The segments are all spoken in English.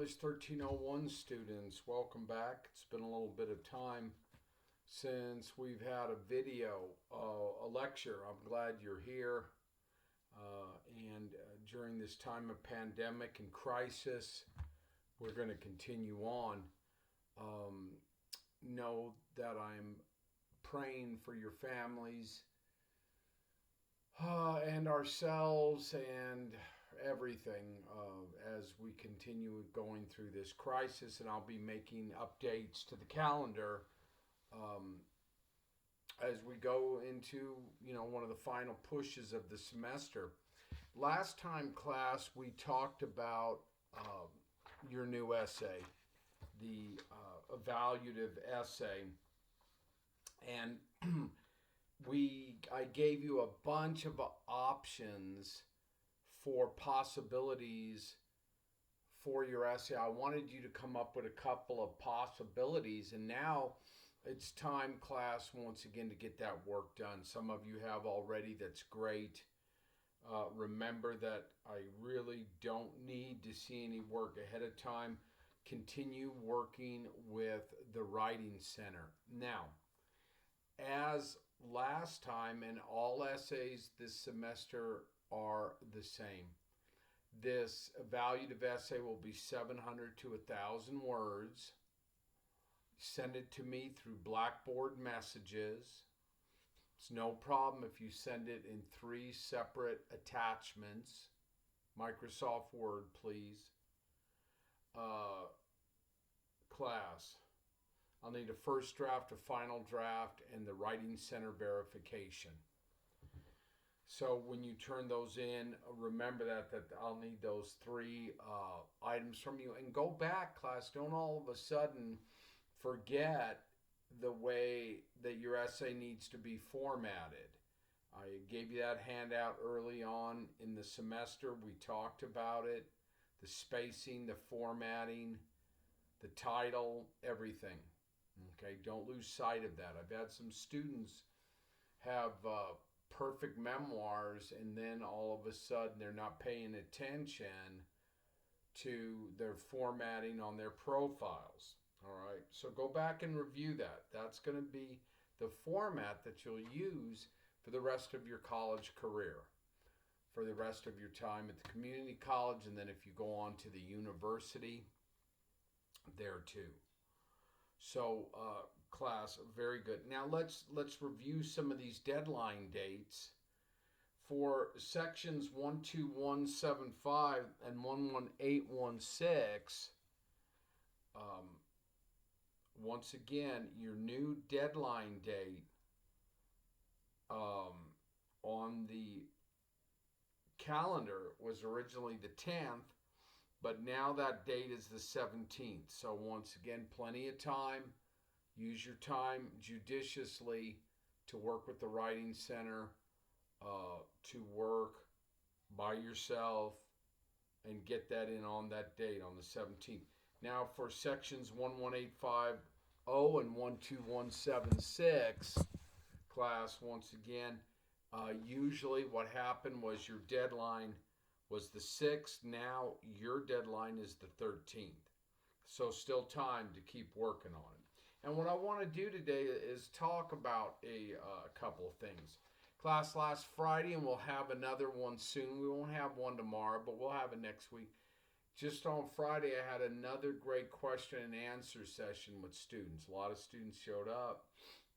English 1301 students, welcome back. It's been a little bit of time since we've had a video, a lecture. I'm glad you're here. And during this time of pandemic and crisis, we're going to continue on. Know that I'm praying for your families and ourselves and everything as we continue going through this crisis, and I'll be making updates to the calendar as we go into one of the final pushes of the semester. Last time, class, we talked about your new essay, the evaluative essay, and I gave you a bunch of options for possibilities for your essay. I wanted you to come up with a couple of possibilities, and now it's time, class, once again to get that work done. Some of you have already. That's great. Remember that I really don't need to see any work ahead of time. Continue working with the Writing Center. Now, as last time, and all essays this semester are the same. This evaluative essay will be 700 to 1,000 words. Send it to me through Blackboard messages. It's no problem if you send it in 3 separate attachments. Microsoft Word, please. Class, I'll need a first draft, a final draft, and the Writing Center verification. So when you turn those in, remember that I'll need those 3 items from you. And go back, class. Don't all of a sudden forget the way that your essay needs to be formatted. I gave you that handout early on in the semester. We talked about it, the spacing, the formatting, the title, everything. Okay, don't lose sight of that. I've had some students have perfect memoirs, and then all of a sudden they're not paying attention to their formatting on their profiles. All right, so go back and review that. That's going to be the format that you'll use for the rest of your college career, for the rest of your time at the community college, and then if you go on to the university, there too. So, class, very good. Now let's review some of these deadline dates for sections 12175 and 11816. Once again, your new deadline date on the calendar was originally the 10th, but now that date is the 17th. So once again, plenty of time. Use your time judiciously to work with the Writing Center, to work by yourself, and get that in on that date, on the 17th. Now for sections 11850 and 12176, class, once again, usually what happened was your deadline was the 6th. Now your deadline is the 13th. So still time to keep working on it. And what I want to do today is talk about a couple of things. Class, last Friday, and we'll have another one soon. We won't have one tomorrow, but we'll have it next week. Just on Friday, I had another great question and answer session with students. A lot of students showed up.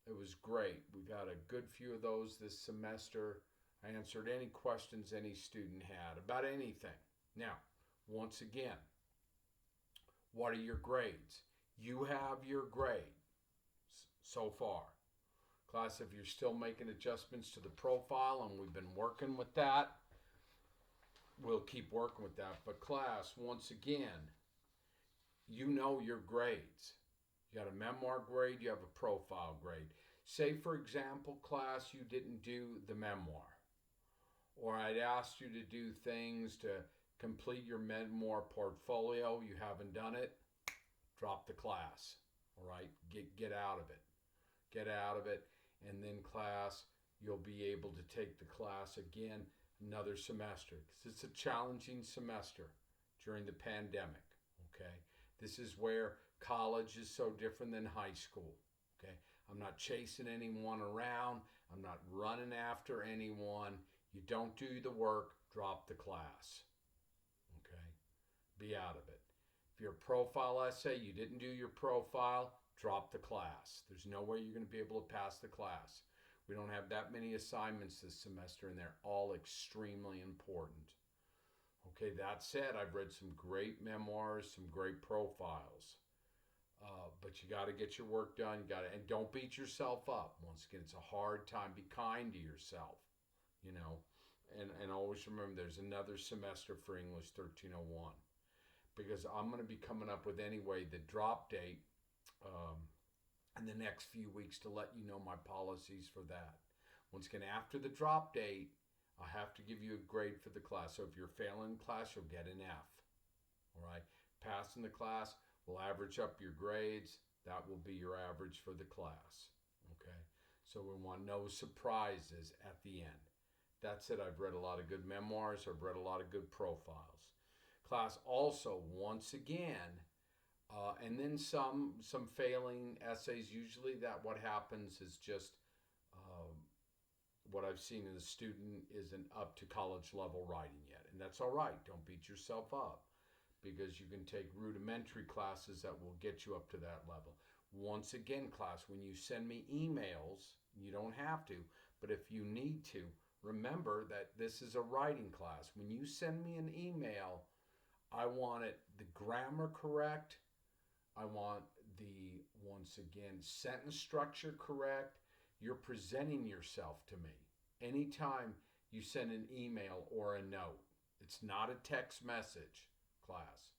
It was great. We got a good few of those this semester. I answered any questions any student had about anything. Now, once again, what are your grades? You have your grade so far. Class, if you're still making adjustments to the profile, and we've been working with that, we'll keep working with that. But class, once again, you know your grades. You got a memoir grade, you have a profile grade. Say, for example, class, you didn't do the memoir, or I'd asked you to do things to complete your memoir portfolio. You haven't done it. Drop the class. All right, get out of it. Get out of it, and then class, you'll be able to take the class again another semester, because it's a challenging semester during the pandemic. Okay, this is where college is so different than high school. Okay, I'm not chasing anyone around, I'm not running after anyone. You don't do the work, drop the class. Okay, be out of it. If your profile essay, you didn't do your profile, drop the class. There's no way you're going to be able to pass the class. We don't have that many assignments this semester, and they're all extremely important. Okay, that said, I've read some great memoirs, some great profiles. But you got to get your work done. You got to, and don't beat yourself up. Once again, it's a hard time. Be kind to yourself, you know, and always remember there's another semester for English 1301, because I'm going to be coming up with anyway the drop date in the next few weeks to let you know my policies for that. Once again, after the drop date, I have to give you a grade for the class. So if you're failing class, you'll get an F. All right, passing the class, we'll average up your grades. That will be your average for the class. Okay, so we want no surprises at the end. That's it. I've read a lot of good memoirs. I've read a lot of good profiles. Class also, once again, and then some failing essays. Usually that what happens is just what I've seen in the student isn't up to college level writing yet. And that's all right. Don't beat yourself up, because you can take rudimentary classes that will get you up to that level. Once again, class, when you send me emails, you don't have to, but if you need to, remember that this is a writing class. When you send me an email, I want it the grammar correct. I want the, once again, sentence structure correct. You're presenting yourself to me. Anytime you send an email or a note, it's not a text message, class.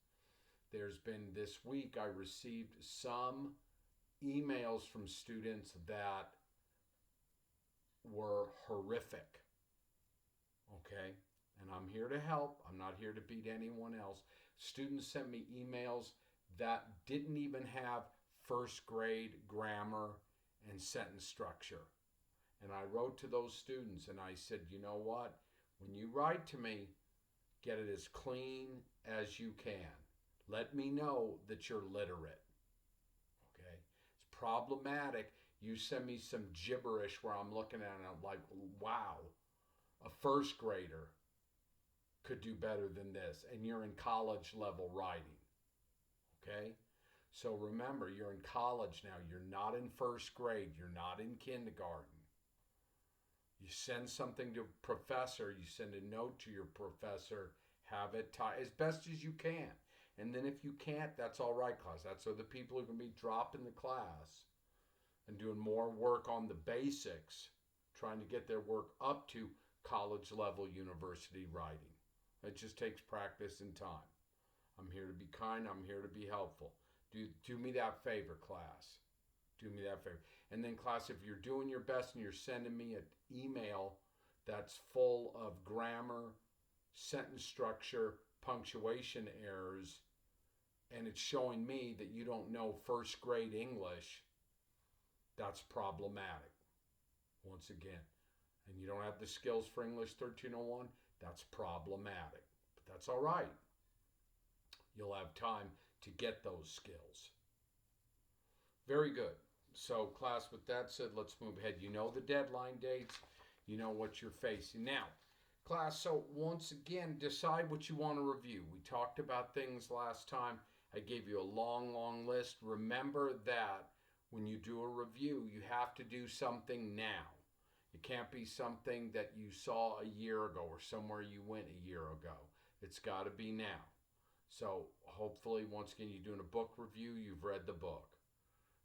There's been this week, I received some emails from students that were horrific. Okay? And I'm here to help. I'm not here to beat anyone else. Students sent me emails that didn't even have first grade grammar and sentence structure. And I wrote to those students and I said, you know what? When you write to me, get it as clean as you can. Let me know that you're literate. Okay? It's problematic. You send me some gibberish where I'm looking at it and I'm like, wow, a first grader could do better than this. And you're in college level writing. Okay? So remember, you're in college now. You're not in first grade. You're not in kindergarten. You send something to a professor. You send a note to your professor. Have it as best as you can. And then if you can't, that's all right, class. That's other people who are going to be dropping the class and doing more work on the basics, trying to get their work up to college level university writing. It just takes practice and time. I'm here to be kind. I'm here to be helpful. Do me that favor, class. Do me that favor. And then, class, if you're doing your best and you're sending me an email that's full of grammar, sentence structure, punctuation errors, and it's showing me that you don't know first grade English, that's problematic. Once again. And you don't have the skills for English 1301, that's problematic. But that's all right. You'll have time to get those skills. Very good. So, class, with that said, let's move ahead. You know the deadline dates. You know what you're facing. Now, class, so once again, decide what you want to review. We talked about things last time. I gave you a long list. Remember that when you do a review, you have to do something now. It can't be something that you saw a year ago or somewhere you went a year ago. It's got to be now. So hopefully, once again, you're doing a book review, you've read the book.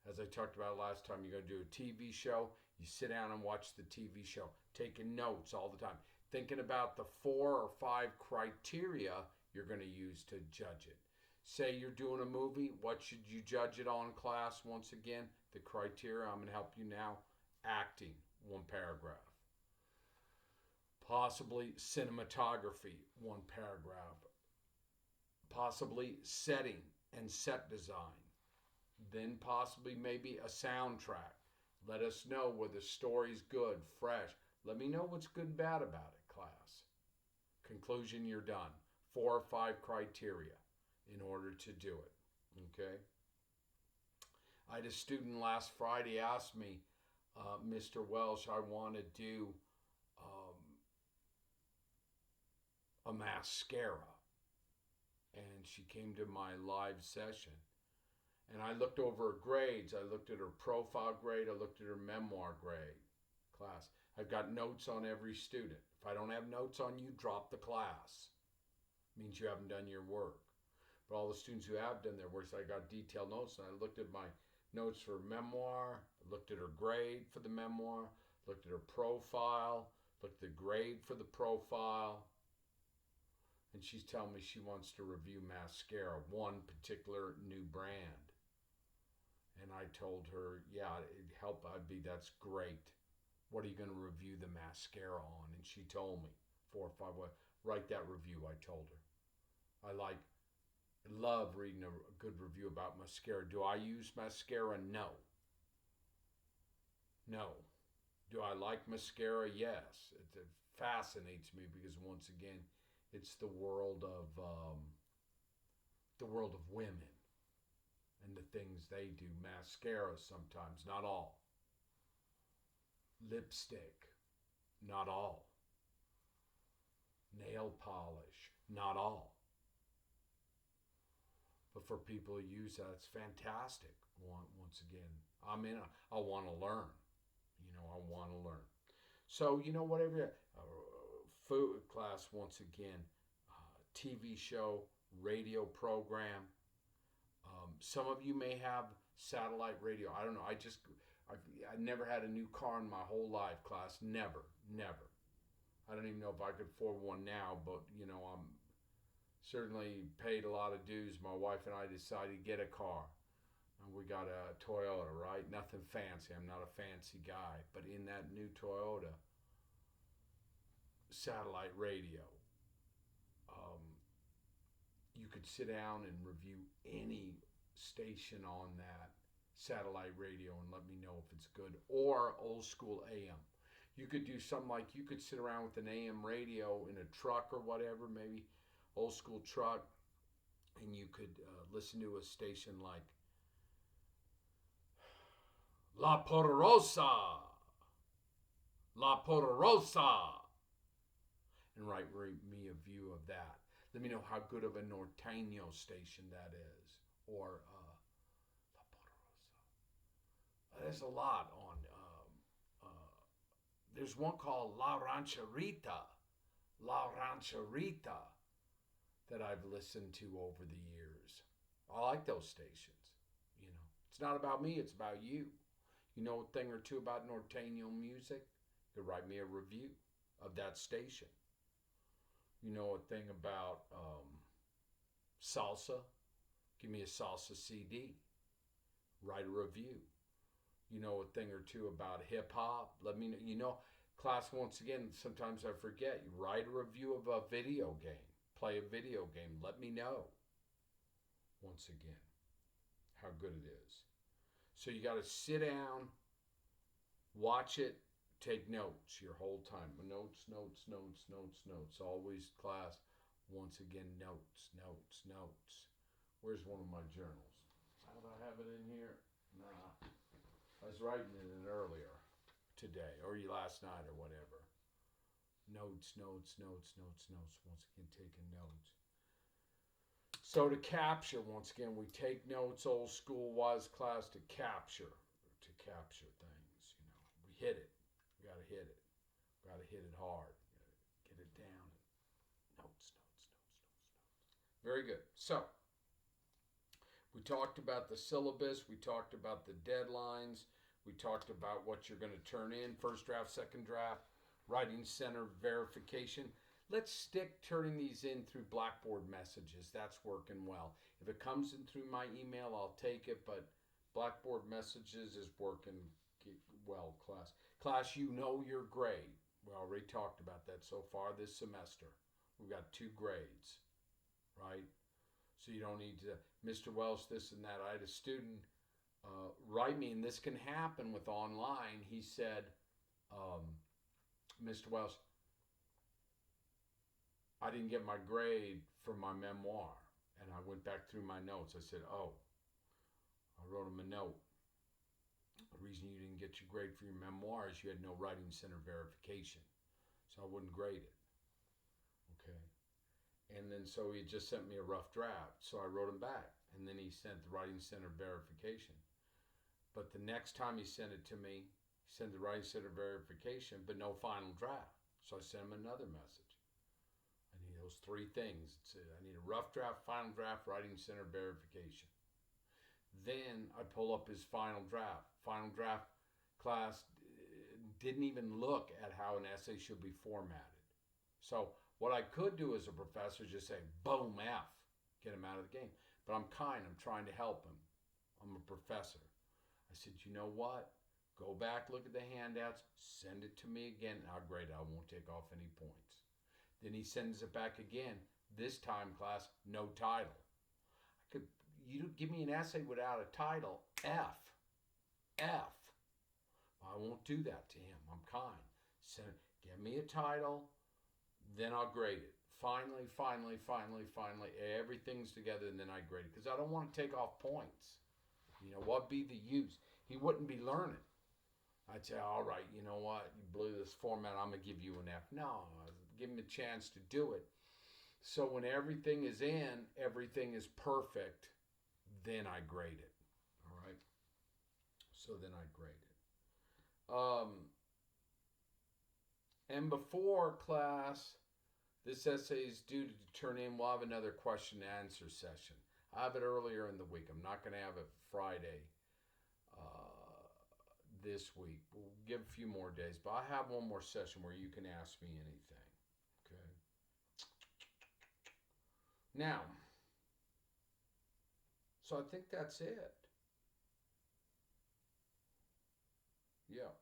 As I talked about last time, you're going to do a TV show. You sit down and watch the TV show, taking notes all the time, thinking about the 4 or 5 criteria you're going to use to judge it. Say you're doing a movie, what should you judge it on, class? Once again, the criteria, I'm going to help you now. Acting, 1 paragraph. Possibly cinematography, 1 paragraph. Possibly setting and set design. Then possibly maybe a soundtrack. Let us know whether the story's good, fresh. Let me know what's good and bad about it, class. Conclusion, you're done. 4 or 5 criteria. in order to do it. Okay? I had a student last Friday ask me, Mr. Welsh, I want to do a mascara. And she came to my live session. And I looked over her grades. I looked at her profile grade. I looked at her memoir grade class. I've got notes on every student. If I don't have notes on you, drop the class. It means you haven't done your work. But all the students who have done their work, so I got detailed notes. And I looked at my notes for memoir. I looked at her grade for the memoir. Looked at her profile. Looked at the grade for the profile. And she's telling me she wants to review mascara, one particular new brand. And I told her, yeah, it'd help. That's great. What are you going to review the mascara on? And she told me 4 or 5 ways. Write that review, I told her. I love reading a good review about mascara. Do I use mascara? No. No. Do I like mascara? Yes. It fascinates me because, once again, it's the world of women and the things they do. Mascara sometimes, not all. Lipstick, not all. Nail polish, not all. But for people who use that, it's fantastic. Once again, I want to learn. I want to learn. So, whatever. Food class, once again, TV show, radio program. Some of you may have satellite radio. I don't know. I never had a new car in my whole life, class. Never. I don't even know if I could afford one now, but I'm certainly paid a lot of dues. My wife and I decided to get a car. And we got a Toyota, right? Nothing fancy. I'm not a fancy guy. But in that new Toyota, satellite radio, you could sit down and review any station on that satellite radio and let me know if it's good, or old school AM. You could do something like, you could sit around with an AM radio in a truck or whatever, maybe old school truck, and you could listen to a station like La Poderosa, and write me a view of that. Let me know how good of a Norteño station that is, or La Poderosa. There's a lot on. There's one called La Rancherita, that I've listened to over the years. I like those stations. It's not about me; it's about you. You know a thing or two about Norteño music? You could write me a review of that station. You know a thing about salsa? Give me a salsa CD. Write a review. You know a thing or two about hip hop? Let me know. Class, once again, sometimes I forget. You write a review of a video game. Play a video game. Let me know. Once again, how good it is. So you got to sit down, watch it, take notes your whole time. Notes. Always, class, once again, notes. Where's one of my journals? How do I have it in here? Nah. I was writing in it earlier today, or last night, or whatever. Notes. Once again, taking notes. So to capture, once again, we take notes, old school was, class, to capture things. We hit it. We got to hit it. Got to hit it hard. Get it down. Notes. Very good. So we talked about the syllabus. We talked about the deadlines. We talked about what you're going to turn in, first draft, second draft, writing center verification. Let's stick turning these in through Blackboard messages. That's working well. If it comes in through my email, I'll take it, but Blackboard messages is working well, class. Class, you know your grade. We already talked about that so far this semester. We've got 2 grades, right? So you don't need to, Mr. Welsh, this and that. I had a student write me, and this can happen with online. He said, Mr. Welsh, I didn't get my grade for my memoir. And I went back through my notes. I said, oh, I wrote him a note. The reason you didn't get your grade for your memoir is you had no writing center verification. So I wouldn't grade it. Okay. And then so he just sent me a rough draft. So I wrote him back. And then he sent the writing center verification. But the next time he sent it to me, he sent the writing center verification, but no final draft. So I sent him another message. I need those three things. I need a rough draft, final draft, writing center verification. Then I pull up his final draft. Final draft class didn't even look at how an essay should be formatted. So what I could do as a professor is just say, boom, F, get him out of the game. But I'm kind. I'm trying to help him. I'm a professor. I said, you know what? Go back, look at the handouts, send it to me again, and I'll grade it. I won't take off any points. Then he sends it back again. This time, class, no title. You give me an essay without a title, F. I won't do that to him. I'm kind. Give me a title, then I'll grade it. Finally, everything's together, and then I grade it. Because I don't want to take off points. You know, what be the use? He wouldn't be learning. I'd say, all right, you know what? You blew this format. I'm going to give you an F. No, give him a chance to do it. So when everything is in, everything is perfect, then I grade it. All right? So then I grade it. And before class, this essay is due to turn in. We'll have another question and answer session. I have it earlier in the week. I'm not going to have it Friday this week. We'll give a few more days, but I have one more session where you can ask me anything. Okay. Now, so I think that's it. Yeah.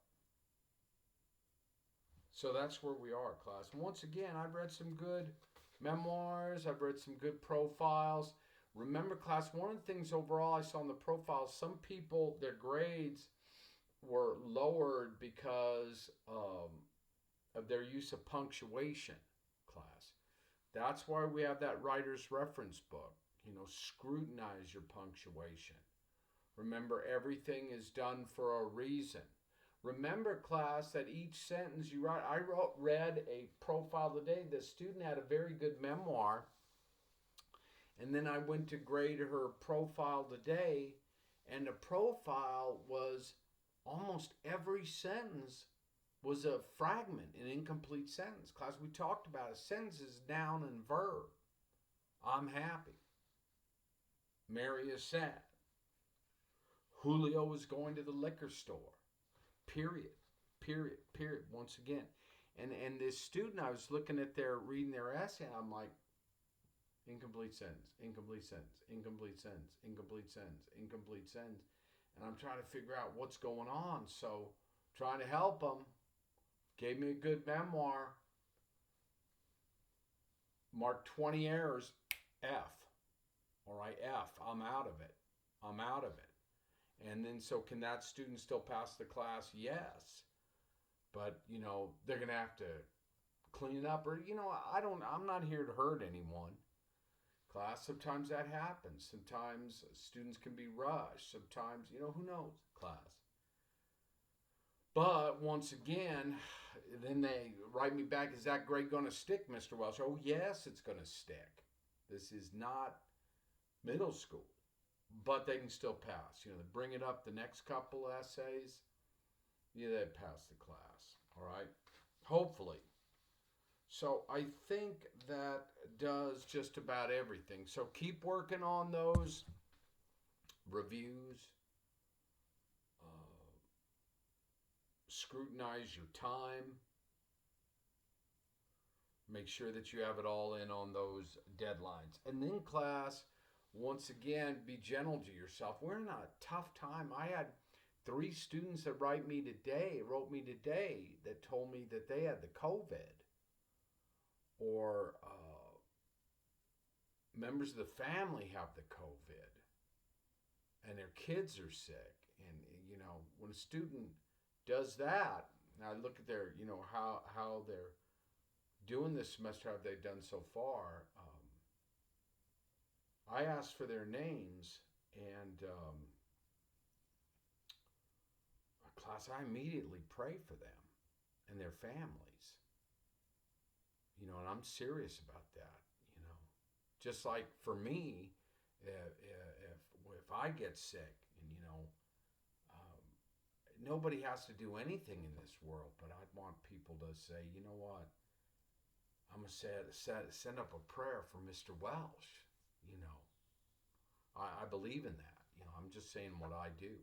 So that's where we are, class. And once again, I've read some good memoirs. I've read some good profiles. Remember, class, one of the things overall I saw in the profiles, some people, their grades were lowered because of their use of punctuation, class. That's why we have that writer's reference book. You know, scrutinize your punctuation. Remember, everything is done for a reason. Remember, class, that each sentence you write, read a profile today. The student had a very good memoir. And then I went to grade her profile today, and the profile was almost every sentence was a fragment, an incomplete sentence. Class, we talked about it. Sentence is noun and verb. I'm happy. Mary is sad. Julio is going to the liquor store. Period. Once again. And this student, I was looking at reading their essay, and I'm like, incomplete sentence. And I'm trying to figure out what's going on. So, trying to help them. Gave me a good memoir. Marked 20 errors. F. All right, F. I'm out of it. And then, so can that student still pass the class? Yes. But, you know, they're going to have to clean it up. Or, you know, I'm not here to hurt anyone. Class, sometimes that happens. Sometimes students can be rushed. Sometimes, you know, who knows, class. But once again, then they write me back, is that grade going to stick, Mr. Welch? Oh, yes, it's going to stick. This is not middle school. But they can still pass. You know, they bring it up the next couple essays. Yeah, they pass the class. All right? Hopefully. So I think that does just about everything. So keep working on those reviews. Scrutinize your time. Make sure that you have it all in on those deadlines. And then, class, once again, be gentle to yourself. We're in a tough time. I had 3 students that wrote me today that told me that they had the COVID. Or members of the family have the COVID. And their kids are sick. And, you know, when a student does that, now I look at their, you know, how they're doing this semester, how they've done so far. I asked for their names, and class, I immediately pray for them and their families. And I'm serious about that. Just like for me, if I get sick, and um, nobody has to do anything in this world, but I'd want people to say, you know what, I'm gonna send up a prayer for Mr. Welsh. You know, I believe in that. I'm just saying what I do.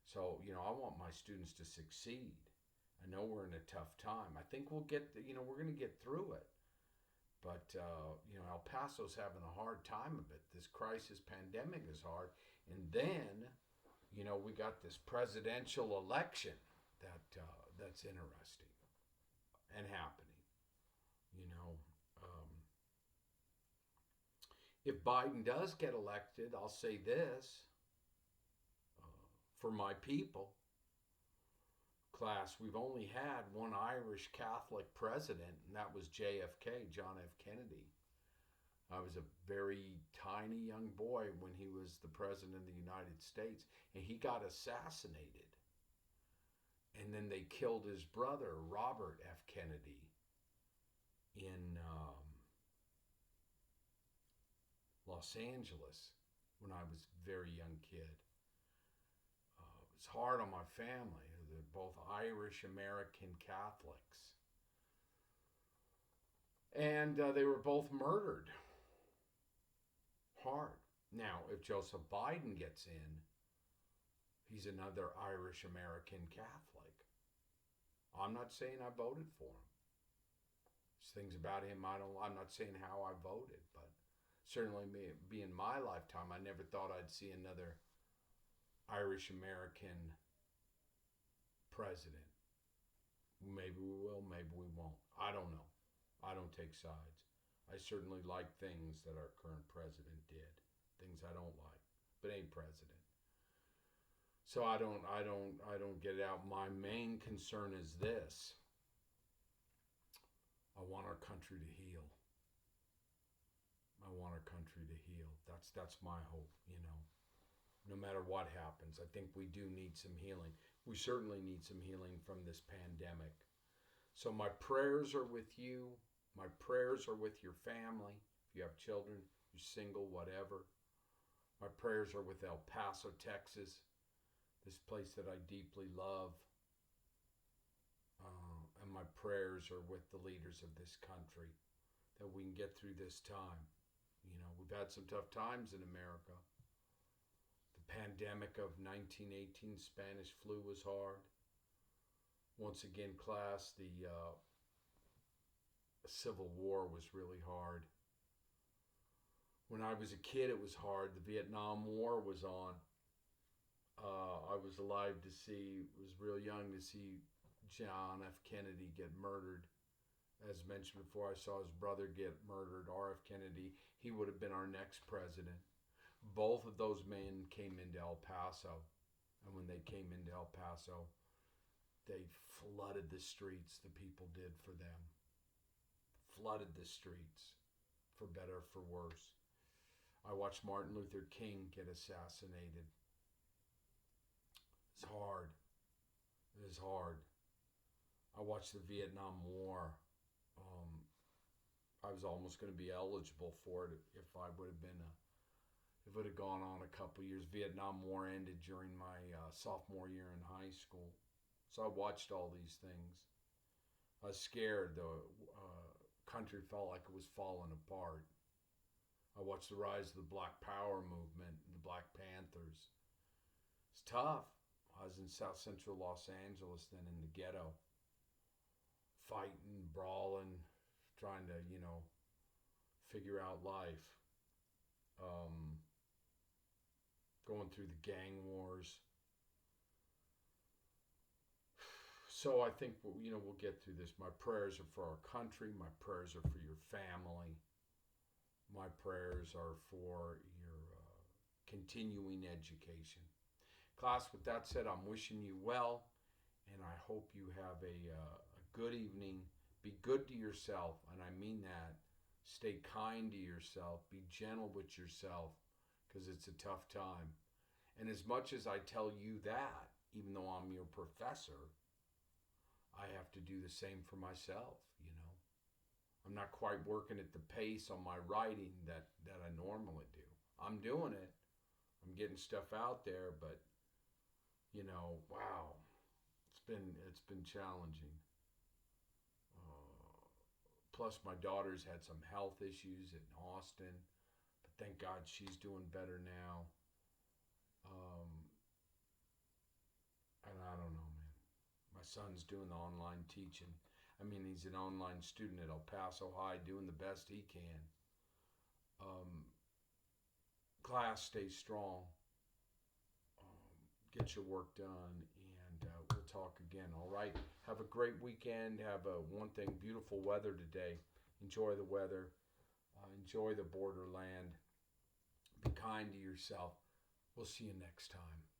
So I want my students to succeed. I know we're in a tough time. I think we'll get. We're gonna get through it. But El Paso's having a hard time of it. This crisis pandemic is hard, and then we got this presidential election that's interesting and happening. You know, um, if Biden does get elected, I'll say this for my people. Class, we've only had one Irish Catholic president, and that was JFK, John F. Kennedy. I was a very tiny young boy when he was the president of the United States, and he got assassinated. And then they killed his brother, Robert F. Kennedy, in Los Angeles when I was a very young kid. It was hard on my family. They're both Irish American Catholics. And they were both murdered. Hard. Now, if Joseph Biden gets in, he's another Irish American Catholic. I'm not saying I voted for him. There's things about him I'm not saying how I voted, but certainly be in my lifetime, I never thought I'd see another Irish American president. Maybe we will, maybe we won't. I don't know. I don't take sides. I certainly like things that our current president did. Things I don't like, but ain't president. So I don't get it out. My main concern is this. I want our country to heal. I want our country to heal. That's my hope, No matter what happens, I think we do need some healing. We certainly need some healing from this pandemic. So my prayers are with you. My prayers are with your family. If you have children, you're single, whatever. My prayers are with El Paso, Texas, this place that I deeply love. And my prayers are with the leaders of this country, that we can get through this time. We've had some tough times in America. The pandemic of 1918, Spanish flu, was hard. Once again, class, the Civil War was really hard. When I was a kid, it was hard. The Vietnam War was on. I was alive to see, was real young to see John F. Kennedy get murdered. As mentioned before, I saw his brother get murdered, R.F. Kennedy. He would have been our next president. Both of those men came into El Paso. And when they came into El Paso, they flooded the streets, the people did for them. Flooded the streets, for better, for worse. I watched Martin Luther King get assassinated. It's hard. It is hard. I watched the Vietnam War. I was almost going to be eligible for it if I would have been if it would have gone on a couple years. Vietnam War ended during my sophomore year in high school. So I watched all these things. I was scared. The country felt like it was falling apart. I watched the rise of the Black Power movement and the Black Panthers. It's tough. I was in South Central Los Angeles then, in the ghetto, fighting, brawling, trying to, figure out life. Going through the gang wars. So I think, we'll get through this. My prayers are for our country. My prayers are for your family. My prayers are for your continuing education. Class, with that said, I'm wishing you well, and I hope you have a good evening. Be good to yourself, and I mean that. Stay kind to yourself. Be gentle with yourself. because it's a tough time. And as much as I tell you that, even though I'm your professor, I have to do the same for myself, you know. I'm not quite working at the pace on my writing that I normally do. I'm doing it. I'm getting stuff out there, but you know, wow, it's been challenging. Uh, Plus, my daughter's had some health issues in Austin, but thank God she's doing better now. Um, and I don't know, man. My son's doing the online teaching. I mean, he's an online student at El Paso High, doing the best he can. Um, Class stays strong. Get your work done, and we'll talk again. All right. Have a great weekend. Have a one thing, beautiful weather today. Enjoy the weather. Enjoy the borderland. Be kind to yourself. We'll see you next time.